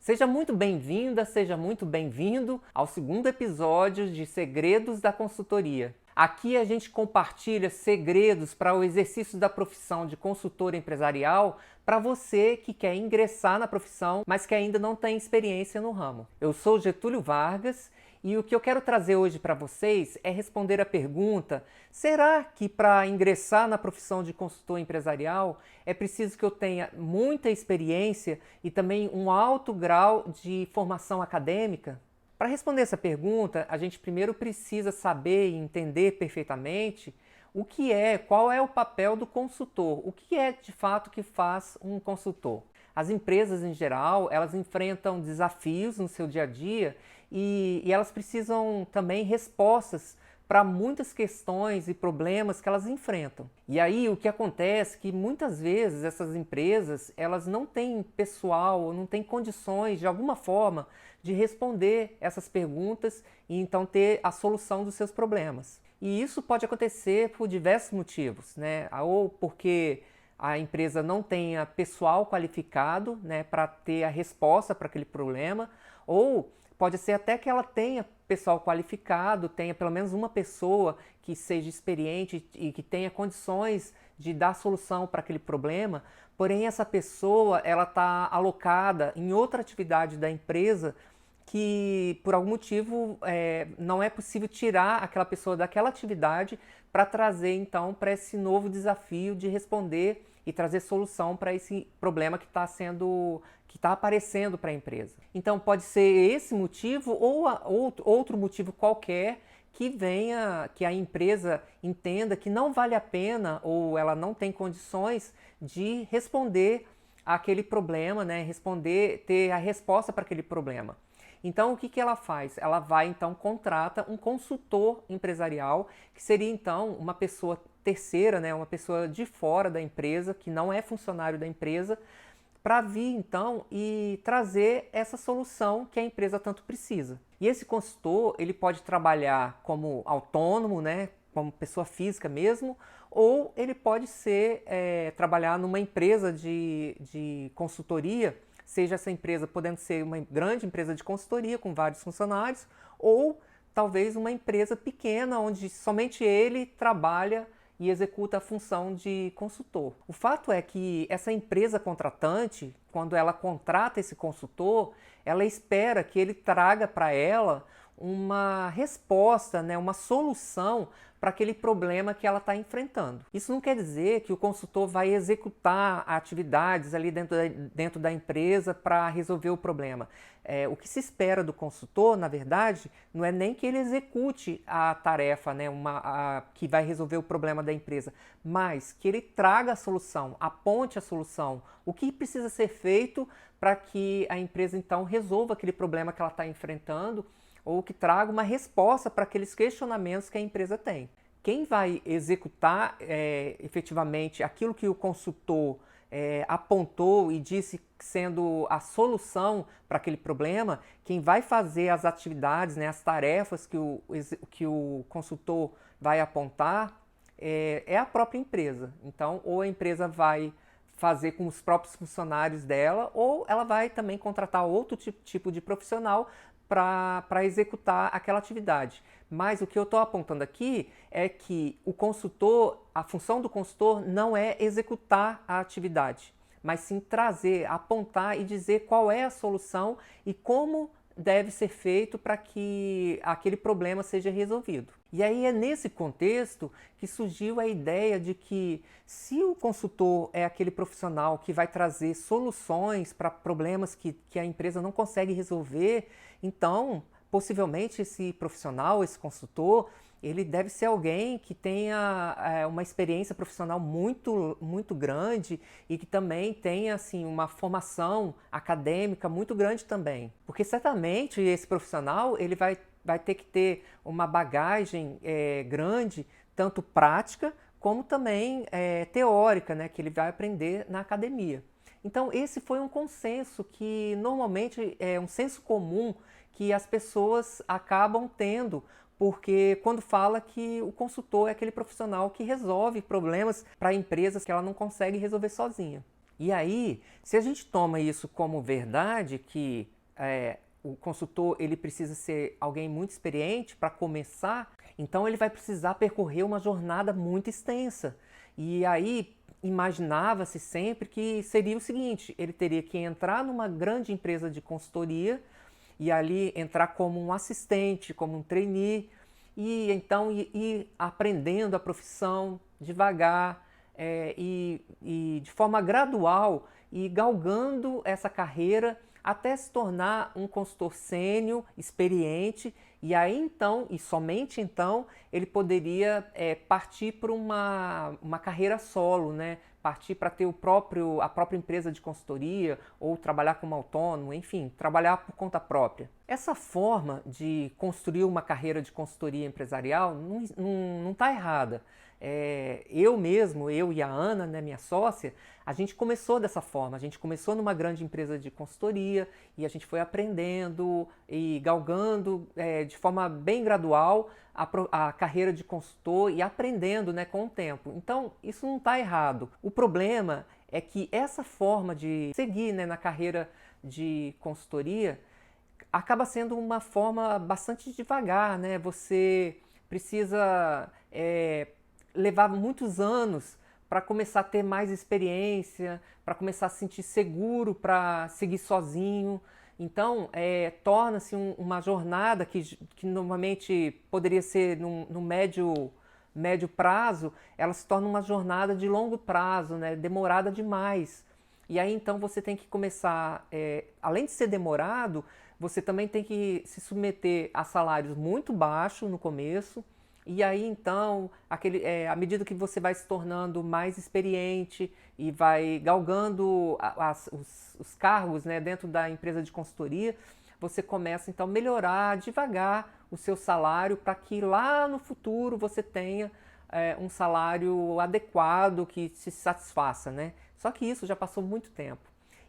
Seja muito bem-vinda, seja muito bem-vindo ao segundo episódio de Segredos da Consultoria. Aqui a gente compartilha segredos para o exercício da profissão de consultor empresarial para você que quer ingressar na profissão, mas que ainda não tem experiência no ramo. Eu sou Getúlio Vargas e o que eu quero trazer hoje para vocês é responder a pergunta: será que para ingressar na profissão de consultor empresarial é preciso que eu tenha muita experiência e também um alto grau de formação acadêmica? Para responder essa pergunta, a gente primeiro precisa saber e entender perfeitamente qual é o papel do consultor, o que é de fato que faz um consultor. As empresas em geral, elas enfrentam desafios no seu dia a dia e elas precisam também respostas para muitas questões e problemas que elas enfrentam. E aí o que acontece é que muitas vezes essas empresas, elas não têm pessoal, ou não têm condições de alguma forma de responder essas perguntas e então ter a solução dos seus problemas. E isso pode acontecer por diversos motivos, né? Ou porque a empresa não tenha pessoal qualificado, né, para ter a resposta para aquele problema, ou pode ser até que ela tenha pessoal qualificado, tenha pelo menos uma pessoa que seja experiente e que tenha condições de dar solução para aquele problema, porém essa pessoa ela está alocada em outra atividade da empresa que por algum motivo não é possível tirar aquela pessoa daquela atividade para trazer então para esse novo desafio de responder e trazer solução para esse problema que está aparecendo para a empresa. Então pode ser esse motivo ou outro motivo qualquer que a empresa entenda que não vale a pena ou ela não tem condições de responder àquele problema, né? Ter a resposta para aquele problema. Então, o que ela faz? Ela vai, então, contrata um consultor empresarial, que seria, então, uma pessoa terceira, né, uma pessoa de fora da empresa, que não é funcionário da empresa, para vir, então, e trazer essa solução que a empresa tanto precisa. E esse consultor, ele pode trabalhar como autônomo, né, como pessoa física mesmo, ou ele pode trabalhar numa empresa de consultoria, seja essa empresa podendo ser uma grande empresa de consultoria com vários funcionários, ou talvez uma empresa pequena onde somente ele trabalha e executa a função de consultor. O fato é que essa empresa contratante, quando ela contrata esse consultor, ela espera que ele traga para ela uma resposta, né, uma solução para aquele problema que ela está enfrentando. Isso não quer dizer que o consultor vai executar atividades ali dentro da empresa para resolver o problema. O que se espera do consultor, na verdade, não é nem que ele execute a tarefa, né, que vai resolver o problema da empresa, mas que ele traga a solução, aponte a solução, o que precisa ser feito para que a empresa então resolva aquele problema que ela está enfrentando, ou que traga uma resposta para aqueles questionamentos que a empresa tem. Quem vai executar efetivamente aquilo que o consultor apontou e disse sendo a solução para aquele problema, quem vai fazer as atividades, né, as tarefas que o consultor vai apontar é a própria empresa. Então, ou a empresa vai fazer com os próprios funcionários dela, ou ela vai também contratar outro tipo de profissional para executar aquela atividade. Mas o que eu estou apontando aqui é que a função do consultor não é executar a atividade, mas sim trazer, apontar e dizer qual é a solução e como deve ser feito para que aquele problema seja resolvido. E aí é nesse contexto que surgiu a ideia de que se o consultor é aquele profissional que vai trazer soluções para problemas que a empresa não consegue resolver, então possivelmente esse profissional, esse consultor, ele deve ser alguém que tenha uma experiência profissional muito grande e que também tenha assim, uma formação acadêmica muito grande também. Porque certamente esse profissional ele vai ter que ter uma bagagem grande, tanto prática como também teórica, né, que ele vai aprender na academia. Então esse foi um consenso que normalmente é um senso comum que as pessoas acabam tendo, porque quando fala que o consultor é aquele profissional que resolve problemas para empresas que ela não consegue resolver sozinha. E aí, se a gente toma isso como verdade, que o consultor ele precisa ser alguém muito experiente para começar, então ele vai precisar percorrer uma jornada muito extensa. E aí imaginava-se sempre que seria o seguinte: ele teria que entrar numa grande empresa de consultoria e ali entrar como um assistente, como um trainee, e então ir aprendendo a profissão devagar, e de forma gradual e galgando essa carreira até se tornar um consultor sênior, experiente, e aí então, e somente então, ele poderia partir para uma carreira solo, né? Partir para ter a própria empresa de consultoria ou trabalhar como autônomo, enfim, trabalhar por conta própria. Essa forma de construir uma carreira de consultoria empresarial não está errada. Eu e a Ana, né, minha sócia, a gente começou dessa forma. A gente começou numa grande empresa de consultoria e a gente foi aprendendo e galgando de forma bem gradual a carreira de consultor e aprendendo, né, com o tempo. Então, isso não está errado. O problema é que essa forma de seguir, né, na carreira de consultoria acaba sendo uma forma bastante devagar, né? Você precisa levar muitos anos para começar a ter mais experiência, para começar a se sentir seguro para seguir sozinho. Então, torna-se uma jornada que normalmente poderia ser no médio prazo, ela se torna uma jornada de longo prazo, né? Demorada demais. E aí, então, você tem que começar, além de ser demorado, você também tem que se submeter a salários muito baixos no começo. E aí, então, à medida que você vai se tornando mais experiente e vai galgando os cargos, né, dentro da empresa de consultoria, você começa, então, a melhorar devagar o seu salário para que lá no futuro você tenha um salário adequado que se satisfaça, né? Só que isso já passou muito tempo.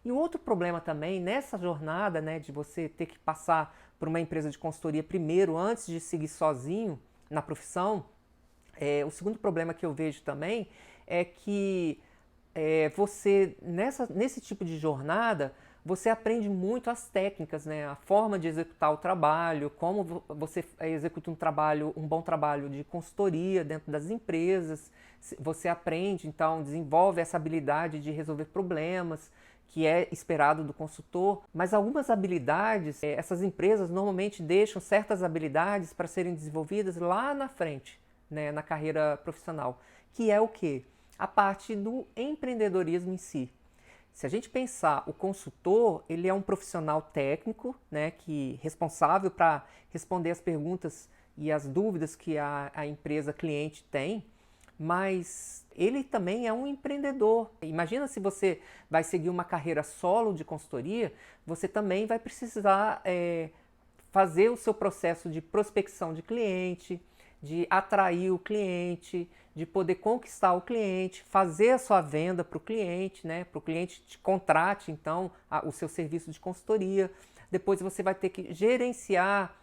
E o outro problema também, nessa jornada, né, de você ter que passar por uma empresa de consultoria primeiro, antes de seguir sozinho na profissão, o segundo problema que eu vejo também é que você, nesse tipo de jornada, você aprende muito as técnicas, né? A forma de executar o trabalho, como você executa um bom trabalho de consultoria dentro das empresas. Você aprende, então, desenvolve essa habilidade de resolver problemas, que é esperado do consultor, mas algumas habilidades, essas empresas normalmente deixam certas habilidades para serem desenvolvidas lá na frente, né, na carreira profissional, que é o quê? A parte do empreendedorismo em si. Se a gente pensar, o consultor, ele é um profissional técnico, né, que responsável para responder as perguntas e as dúvidas que a empresa cliente tem, mas ele também é um empreendedor. Imagina se você vai seguir uma carreira solo de consultoria, você também vai precisar fazer o seu processo de prospecção de cliente, de atrair o cliente, de poder conquistar o cliente, fazer a sua venda para o cliente, né? Para o cliente te contrate, então, o seu serviço de consultoria. Depois você vai ter que gerenciar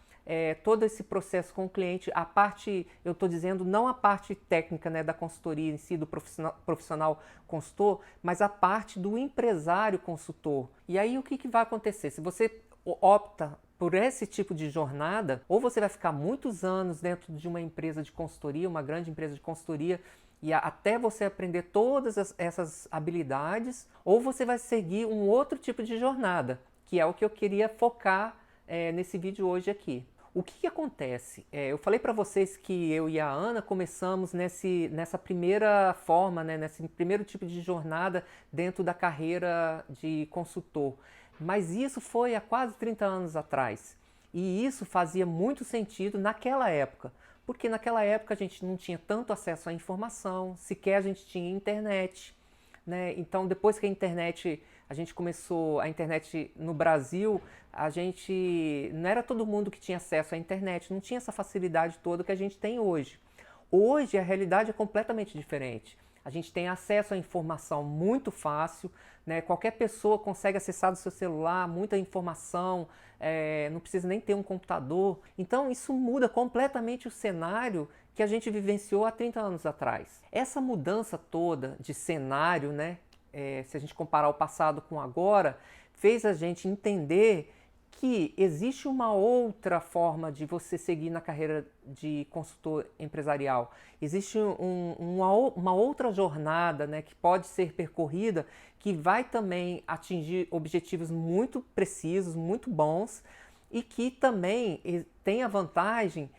todo esse processo com o cliente, a parte, eu estou dizendo, não a parte técnica, né, da consultoria em si, do profissional consultor, mas a parte do empresário consultor. E aí o que vai acontecer? Se você opta por esse tipo de jornada, ou você vai ficar muitos anos dentro de uma empresa de consultoria, uma grande empresa de consultoria, e até você aprender todas essas habilidades, ou você vai seguir um outro tipo de jornada, que é o que eu queria focar nesse vídeo hoje aqui. O que acontece? Eu falei para vocês que eu e a Ana começamos nessa primeira forma, né, nesse primeiro tipo de jornada dentro da carreira de consultor. Mas isso foi há quase 30 anos atrás. E isso fazia muito sentido naquela época. Porque naquela época a gente não tinha tanto acesso à informação, sequer a gente tinha internet, né? Então, depois que a gente começou a internet no Brasil, não era todo mundo que tinha acesso à internet, não tinha essa facilidade toda que a gente tem hoje. Hoje a realidade é completamente diferente. A gente tem acesso à informação muito fácil, né? Qualquer pessoa consegue acessar do seu celular muita informação, não precisa nem ter um computador. Então isso muda completamente o cenário que a gente vivenciou há 30 anos atrás. Essa mudança toda de cenário, né? Se a gente comparar o passado com agora, fez a gente entender que existe uma outra forma de você seguir na carreira de consultor empresarial. Existe uma outra jornada, né, que pode ser percorrida, que vai também atingir objetivos muito precisos, muito bons, e que também tem a vantagem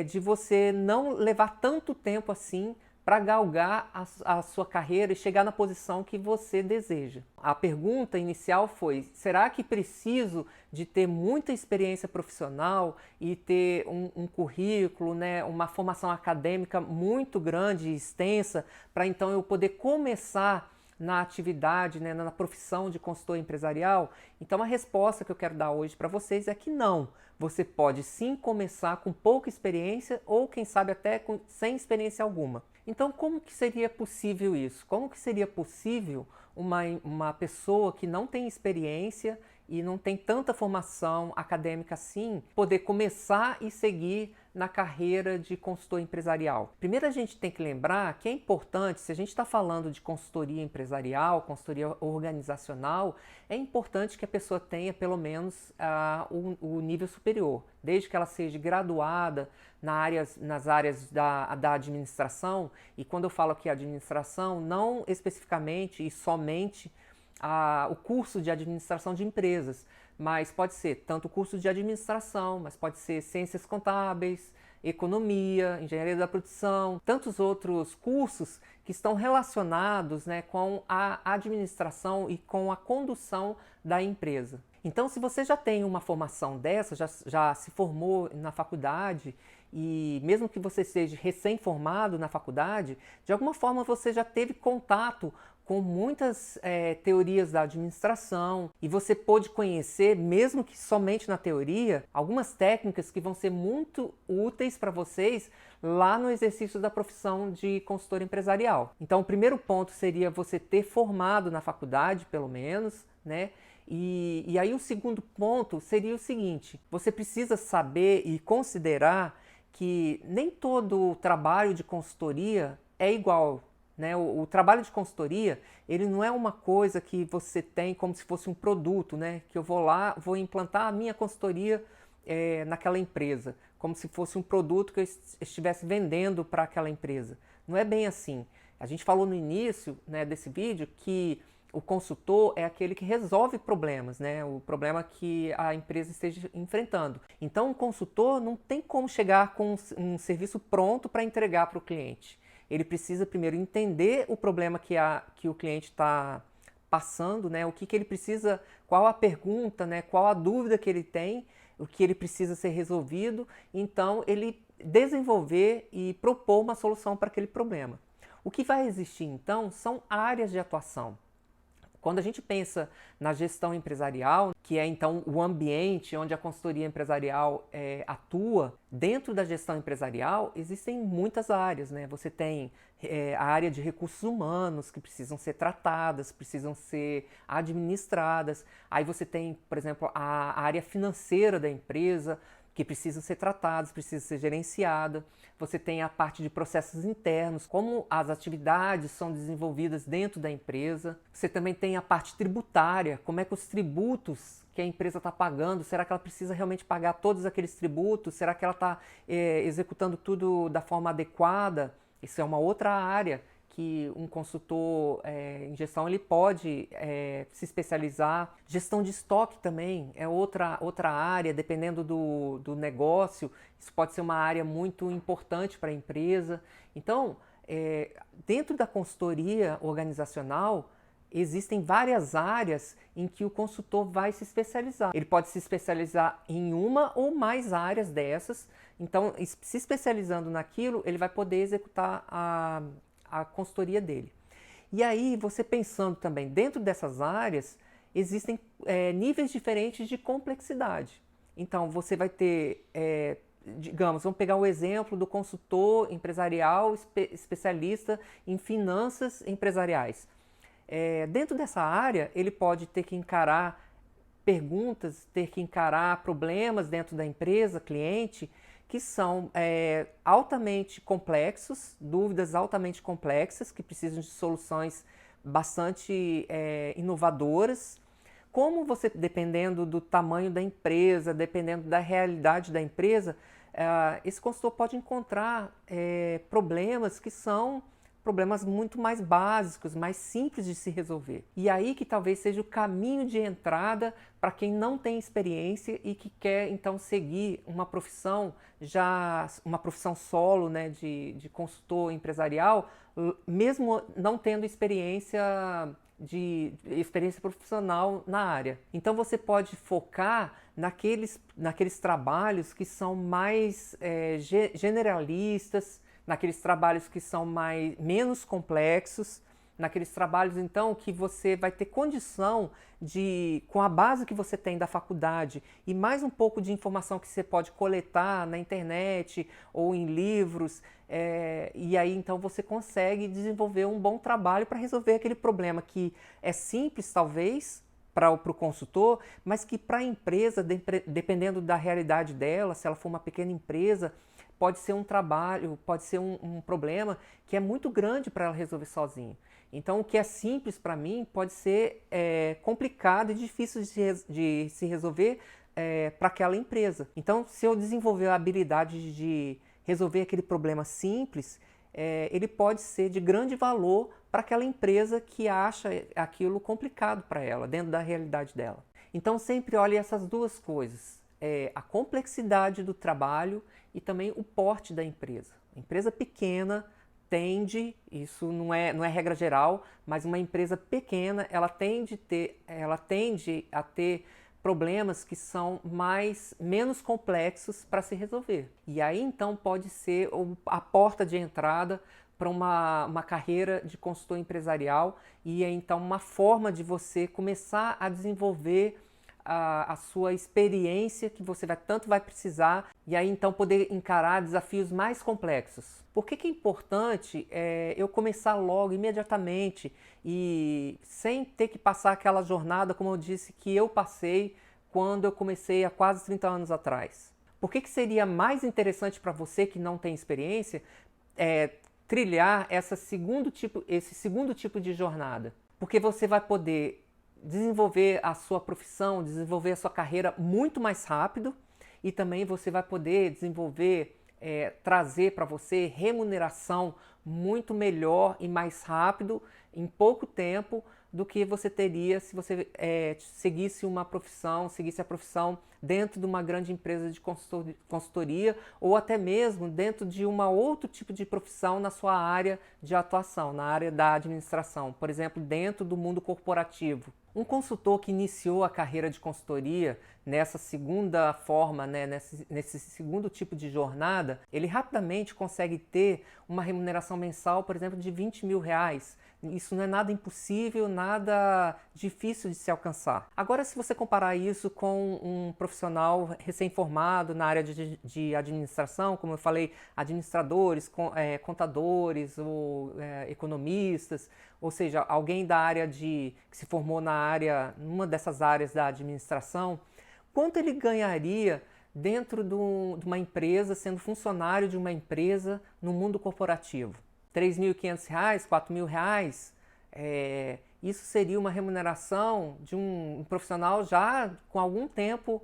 de você não levar tanto tempo assim para galgar a sua carreira e chegar na posição que você deseja. A pergunta inicial foi: será que preciso de ter muita experiência profissional e ter um currículo, né, uma formação acadêmica muito grande e extensa para então eu poder começar na atividade, né, na profissão de consultor empresarial? Então a resposta que eu quero dar hoje para vocês é que não. Você pode sim começar com pouca experiência ou quem sabe até sem experiência alguma. Então como que seria possível isso? Como que seria possível uma pessoa que não tem experiência e não tem tanta formação acadêmica assim, poder começar e seguir na carreira de consultor empresarial? Primeiro a gente tem que lembrar que é importante, se a gente está falando de consultoria empresarial, consultoria organizacional, é importante que a pessoa tenha pelo menos o nível superior, desde que ela seja graduada nas áreas da administração. E quando eu falo aqui administração, não especificamente e somente o curso de administração de empresas, mas pode ser tanto o curso de administração, mas pode ser ciências contábeis, economia, engenharia da produção, tantos outros cursos que estão relacionados, né, com a administração e com a condução da empresa. Então, se você já tem uma formação dessa, já se formou na faculdade, e mesmo que você seja recém-formado na faculdade, de alguma forma você já teve contato com muitas teorias da administração e você pôde conhecer, mesmo que somente na teoria, algumas técnicas que vão ser muito úteis para vocês lá no exercício da profissão de consultor empresarial. Então, o primeiro ponto seria você ter formado na faculdade, pelo menos, né? E aí o segundo ponto seria o seguinte: você precisa saber e considerar que nem todo trabalho de consultoria é igual, né? O trabalho de consultoria, ele não é uma coisa que você tem como se fosse um produto, né? Que eu vou lá, vou implantar a minha consultoria naquela empresa, como se fosse um produto que eu estivesse vendendo para aquela empresa. Não é bem assim. A gente falou no início, né, desse vídeo que o consultor é aquele que resolve problemas, né? O problema que a empresa esteja enfrentando. Então, o consultor não tem como chegar com um serviço pronto para entregar para o cliente. Ele precisa primeiro entender o problema que o cliente está passando, né? O que ele precisa, qual a pergunta, né? Qual a dúvida que ele tem, o que ele precisa ser resolvido. Então, ele desenvolver e propor uma solução para aquele problema. O que vai existir, então, são áreas de atuação. Quando a gente pensa na gestão empresarial, que é então o ambiente onde a consultoria empresarial atua, dentro da gestão empresarial existem muitas áreas, né? Você tem a área de recursos humanos que precisam ser tratadas, precisam ser administradas. Aí você tem, por exemplo, a área financeira da empresa, que precisam ser tratados, precisa ser gerenciada. Você tem a parte de processos internos, como as atividades são desenvolvidas dentro da empresa. Você também tem a parte tributária, como é que os tributos que a empresa está pagando, será que ela precisa realmente pagar todos aqueles tributos? Será que ela está executando tudo da forma adequada? Isso é uma outra área que um consultor em gestão ele pode se especializar. Gestão de estoque também é outra área, dependendo do negócio. Isso pode ser uma área muito importante para a empresa. Então, dentro da consultoria organizacional, existem várias áreas em que o consultor vai se especializar. Ele pode se especializar em uma ou mais áreas dessas. Então, se especializando naquilo, ele vai poder executar a consultoria dele. E aí, você pensando também dentro dessas áreas, existem níveis diferentes de complexidade. Então, você vai ter, digamos, vamos pegar o exemplo do consultor empresarial especialista em finanças empresariais. Dentro dessa área, ele pode ter que encarar perguntas, ter que encarar problemas dentro da empresa, cliente, que são altamente complexos, dúvidas altamente complexas, que precisam de soluções bastante inovadoras, como você, dependendo do tamanho da empresa, dependendo da realidade da empresa, esse consultor pode encontrar problemas que são problemas muito mais básicos, mais simples de se resolver. E aí que talvez seja o caminho de entrada para quem não tem experiência e que quer então seguir uma profissão, já uma profissão solo, né, de consultor empresarial, mesmo não tendo experiência profissional na área. Então você pode focar naqueles trabalhos que são mais generalistas, naqueles trabalhos que são menos complexos, naqueles trabalhos então que você vai ter condição de, com a base que você tem da faculdade e mais um pouco de informação que você pode coletar na internet ou em livros, e aí então você consegue desenvolver um bom trabalho para resolver aquele problema que é simples talvez para o consultor, mas que para a empresa, dependendo da realidade dela, se ela for uma pequena empresa, pode ser um trabalho, pode ser um problema que é muito grande para ela resolver sozinha. Então, o que é simples para mim pode ser complicado e difícil de se resolver para aquela empresa. Então, se eu desenvolver a habilidade de resolver aquele problema simples, ele pode ser de grande valor para aquela empresa que acha aquilo complicado para ela, dentro da realidade dela. Então, sempre olhe essas duas coisas. A complexidade do trabalho e também o porte da empresa. A empresa pequena tende, isso não é regra geral, mas uma empresa pequena ela tende a ter problemas que são menos complexos para se resolver. E aí então pode ser a porta de entrada para uma carreira de consultor empresarial e é então uma forma de você começar a desenvolver a sua experiência que você tanto vai precisar e aí então poder encarar desafios mais complexos. Por que é importante eu começar logo, imediatamente e sem ter que passar aquela jornada, como eu disse, que eu passei quando eu comecei há quase 30 anos atrás? Por que seria mais interessante para você que não tem experiência trilhar esse segundo tipo de jornada? Porque você vai poder desenvolver a sua profissão, desenvolver a sua carreira muito mais rápido e também você vai poder trazer para você remuneração muito melhor e mais rápido em pouco tempo do que você teria se você seguisse a profissão dentro de uma grande empresa de consultoria ou até mesmo dentro de outro tipo de profissão na sua área de atuação, na área da administração, por exemplo, dentro do mundo corporativo. Um consultor que iniciou a carreira de consultoria nessa segunda forma, né, nesse segundo tipo de jornada, ele rapidamente consegue ter uma remuneração mensal, por exemplo, de R$20 mil. Isso não é nada impossível, nada difícil de se alcançar. Agora, se você comparar isso com um profissional recém-formado na área de administração, como eu falei, administradores, contadores ou economistas, ou seja, alguém da área que se formou numa dessas áreas da administração, quanto ele ganharia dentro de uma empresa, sendo funcionário de uma empresa no mundo corporativo? R$3.500, R$4.000, isso seria uma remuneração de um profissional já com algum tempo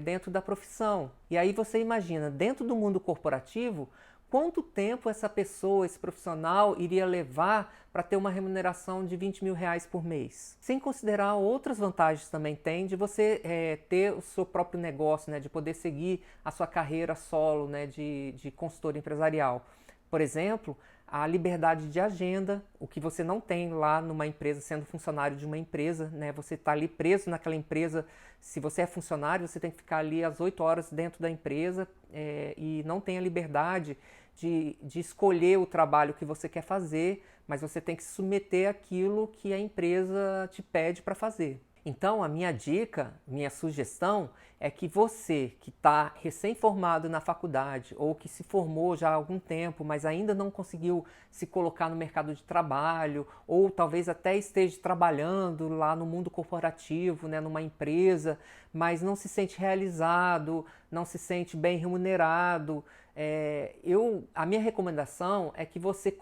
dentro da profissão. E aí você imagina, dentro do mundo corporativo, quanto tempo essa pessoa, esse profissional, iria levar para ter uma remuneração de R$20 mil por mês? Sem considerar outras vantagens também tem de você ter o seu próprio negócio, né, de poder seguir a sua carreira solo, né, de consultor empresarial. Por exemplo, a liberdade de agenda, o que você não tem lá numa empresa, sendo funcionário de uma empresa, né? Você está ali preso naquela empresa. Se você é funcionário, você tem que ficar ali às 8 horas dentro da empresa e não tem a liberdade de escolher o trabalho que você quer fazer, mas você tem que se submeter àquilo que a empresa te pede para fazer. Então, a minha dica, minha sugestão é que você que está recém-formado na faculdade ou que se formou já há algum tempo, mas ainda não conseguiu se colocar no mercado de trabalho ou talvez até esteja trabalhando lá no mundo corporativo, né, numa empresa, mas não se sente realizado, não se sente bem remunerado, a minha recomendação é que você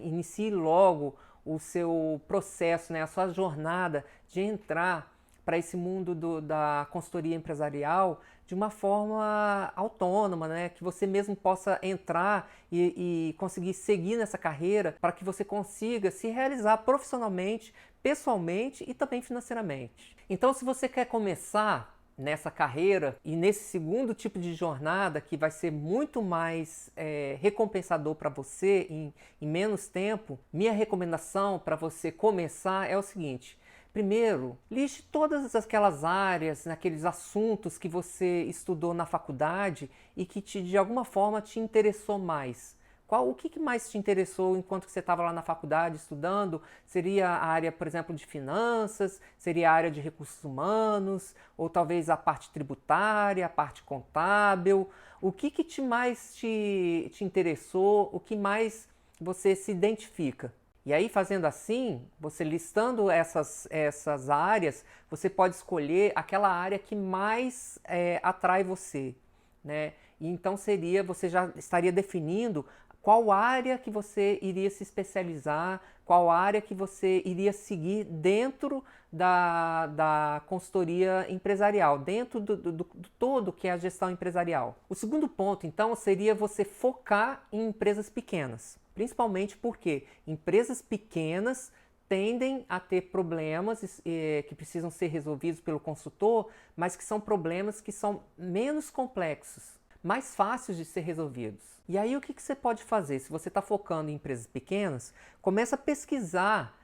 inicie logo o seu processo, né, a sua jornada de entrar para esse mundo da consultoria empresarial de uma forma autônoma, né? Que você mesmo possa entrar e conseguir seguir nessa carreira para que você consiga se realizar profissionalmente, pessoalmente e também financeiramente. Então, se você quer começar nessa carreira e nesse segundo tipo de jornada que vai ser muito mais recompensador para você em menos tempo, minha recomendação para você começar é o seguinte: primeiro, liste todas aquelas áreas, aqueles assuntos que você estudou na faculdade e que de alguma forma te interessou mais. O que mais te interessou enquanto você estava lá na faculdade estudando? Seria a área, por exemplo, de finanças? Seria a área de recursos humanos? Ou talvez a parte tributária, a parte contábil? O que mais te interessou? O que mais você se identifica? E aí, fazendo assim, você listando essas áreas, você pode escolher aquela área que mais atrai você, né? E então você já estaria definindo qual área que você iria se especializar, qual área que você iria seguir dentro da consultoria empresarial, dentro do todo que é a gestão empresarial. O segundo ponto, então, seria você focar em empresas pequenas, principalmente porque empresas pequenas tendem a ter problemas que precisam ser resolvidos pelo consultor, mas que são problemas que são menos complexos, mais fáceis de ser resolvidos. E aí o que você pode fazer? Se você está focando em empresas pequenas, começa a pesquisar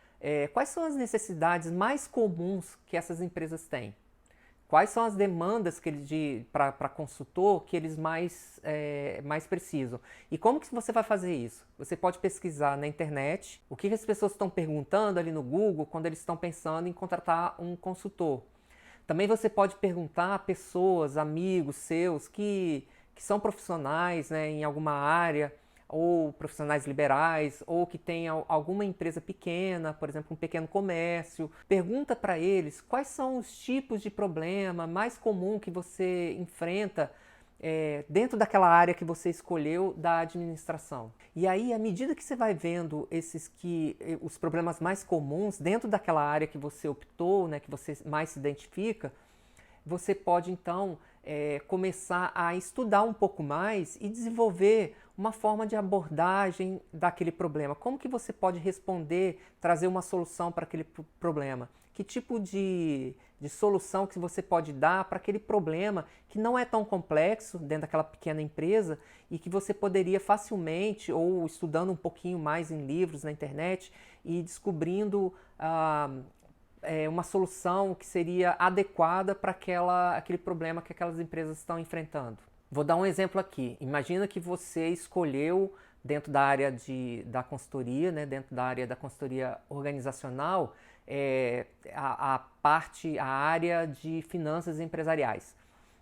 quais são as necessidades mais comuns que essas empresas têm. Quais são as demandas para consultor que eles mais precisam? E como que você vai fazer isso? Você pode pesquisar na internet o que as pessoas estão perguntando ali no Google quando eles estão pensando em contratar um consultor. Também você pode perguntar a pessoas, amigos seus que são profissionais, né, em alguma área, ou profissionais liberais, ou que tenham alguma empresa pequena, por exemplo, um pequeno comércio. Pergunta para eles quais são os tipos de problema mais comum que você enfrenta dentro daquela área que você escolheu da administração. E aí, à medida que você vai vendo os problemas mais comuns dentro daquela área que você optou, né, que você mais se identifica, você pode então começar a estudar um pouco mais e desenvolver uma forma de abordagem daquele problema. Como que você pode responder, trazer uma solução para aquele problema? Que tipo de solução que você pode dar para aquele problema que não é tão complexo dentro daquela pequena empresa e que você poderia facilmente, ou estudando um pouquinho mais em livros na internet e descobrindo uma solução que seria adequada para aquele problema que aquelas empresas estão enfrentando. Vou dar um exemplo aqui. Imagina que você escolheu dentro da área da consultoria, né, dentro da área da consultoria organizacional, a área de finanças empresariais.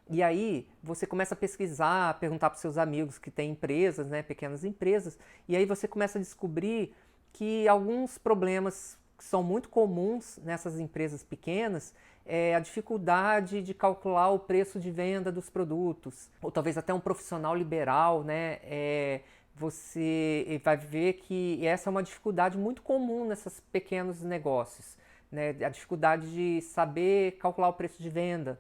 E aí você começa a pesquisar, perguntar para os seus amigos que têm empresas, né, pequenas empresas, e aí você começa a descobrir que alguns problemas que são muito comuns nessas empresas pequenas é a dificuldade de calcular o preço de venda dos produtos, ou talvez até um profissional liberal, né, você vai ver que essa é uma dificuldade muito comum nesses pequenos negócios, né, a dificuldade de saber calcular o preço de venda.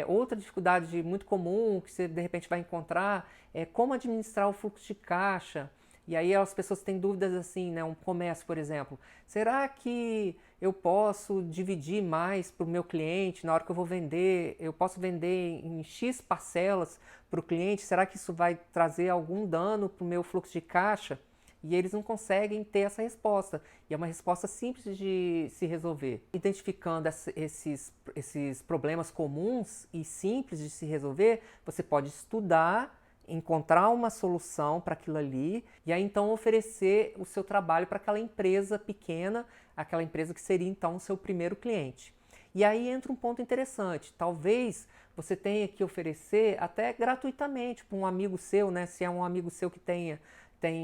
Outra dificuldade muito comum que você de repente vai encontrar é como administrar o fluxo de caixa. E aí as pessoas têm dúvidas assim, né? Um comércio, por exemplo. Será que eu posso dividir mais para o meu cliente na hora que eu vou vender? Eu posso vender em X parcelas para o cliente? Será que isso vai trazer algum dano para o meu fluxo de caixa? E eles não conseguem ter essa resposta. E é uma resposta simples de se resolver. Identificando esses problemas comuns e simples de se resolver, você pode estudar, encontrar uma solução para aquilo ali e aí então oferecer o seu trabalho para aquela empresa pequena, aquela empresa que seria então o seu primeiro cliente. E aí entra um ponto interessante, talvez você tenha que oferecer até gratuitamente para um amigo seu, né? Se é um amigo seu que tem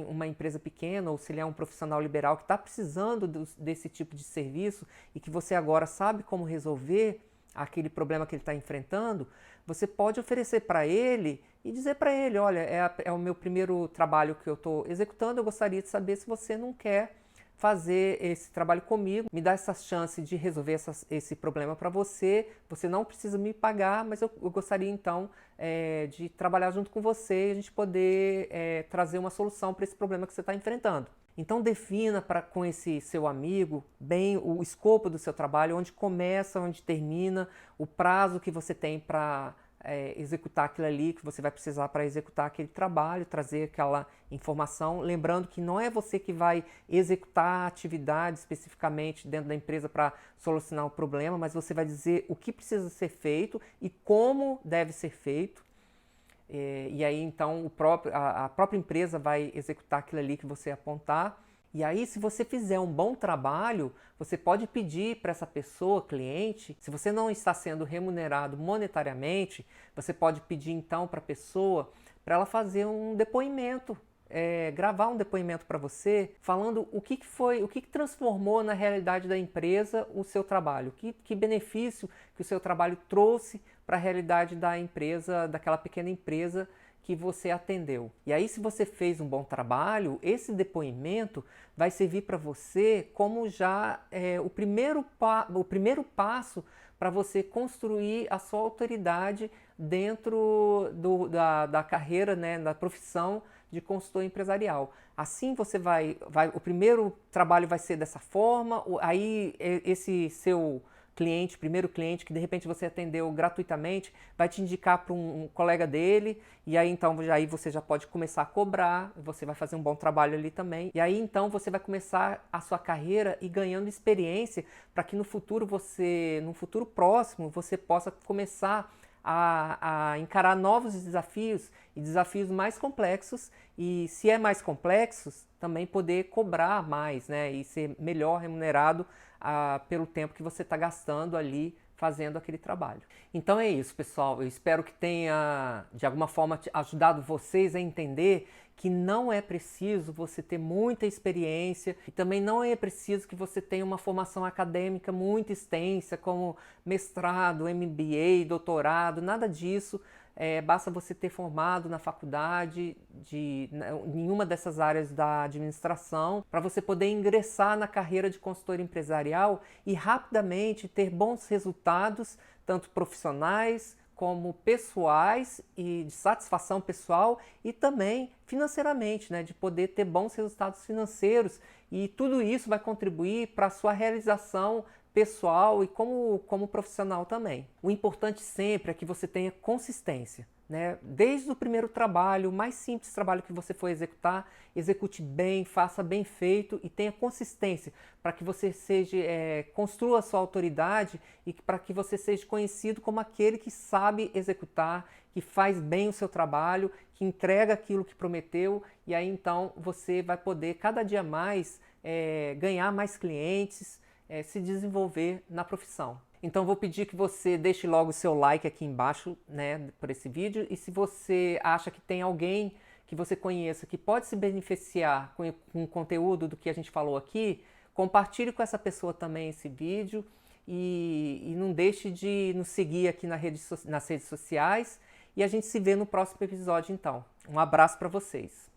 uma empresa pequena ou se ele é um profissional liberal que está precisando desse tipo de serviço e que você agora sabe como resolver aquele problema que ele está enfrentando, você pode oferecer para ele e dizer para ele, olha, é o meu primeiro trabalho que eu estou executando, eu gostaria de saber se você não quer fazer esse trabalho comigo, me dar essa chance de resolver esse problema para você. Você não precisa me pagar, mas eu gostaria então de trabalhar junto com você e a gente poder trazer uma solução para esse problema que você está enfrentando. Então defina com esse seu amigo bem o escopo do seu trabalho, onde começa, onde termina, o prazo que você tem para executar aquilo ali, que você vai precisar para executar aquele trabalho, trazer aquela informação. Lembrando que não é você que vai executar a atividade especificamente dentro da empresa para solucionar o problema, mas você vai dizer o que precisa ser feito e como deve ser feito. E aí então a própria empresa vai executar aquilo ali que você apontar. E aí, se você fizer um bom trabalho, você pode pedir para essa pessoa, cliente, se você não está sendo remunerado monetariamente, você pode pedir então para a pessoa para ela fazer um depoimento, gravar um depoimento para você, falando o que foi, o que transformou na realidade da empresa o seu trabalho, que benefício que o seu trabalho trouxe para a realidade da empresa, daquela pequena empresa que você atendeu. E aí, se você fez um bom trabalho, esse depoimento vai servir para você como já o primeiro passo para você construir a sua autoridade dentro da carreira, né, da profissão de consultor empresarial. Assim você o primeiro trabalho vai ser dessa forma, aí esse seu primeiro cliente que de repente você atendeu gratuitamente, vai te indicar para um colega dele, e aí então aí você já pode começar a cobrar, você vai fazer um bom trabalho ali também, e aí então você vai começar a sua carreira e ganhando experiência para que no futuro próximo, você possa começar a encarar novos desafios e desafios mais complexos, e se é mais complexos, também poder cobrar mais, né, e ser melhor remunerado pelo tempo que você está gastando ali fazendo aquele trabalho. Então é isso, pessoal. Eu espero que tenha, de alguma forma, ajudado vocês a entender que não é preciso você ter muita experiência e também não é preciso que você tenha uma formação acadêmica muito extensa, como mestrado, MBA, doutorado, nada disso. Basta você ter formado na faculdade em uma dessas áreas da administração para você poder ingressar na carreira de consultor empresarial e rapidamente ter bons resultados, tanto profissionais como pessoais e de satisfação pessoal e também financeiramente, né, de poder ter bons resultados financeiros, e tudo isso vai contribuir para a sua realização pessoal e como profissional também. O importante sempre é que você tenha consistência, né? Desde o primeiro trabalho, o mais simples trabalho que você for executar, execute bem, faça bem feito e tenha consistência para que você construa a sua autoridade e para que você seja conhecido como aquele que sabe executar, que faz bem o seu trabalho, que entrega aquilo que prometeu, e aí então você vai poder cada dia mais ganhar mais clientes, se desenvolver na profissão. Então vou pedir que você deixe logo o seu like aqui embaixo, né, por esse vídeo, e se você acha que tem alguém que você conheça que pode se beneficiar com o conteúdo do que a gente falou aqui, compartilhe com essa pessoa também esse vídeo e não deixe de nos seguir aqui nas redes sociais, e a gente se vê no próximo episódio então. Um abraço para vocês!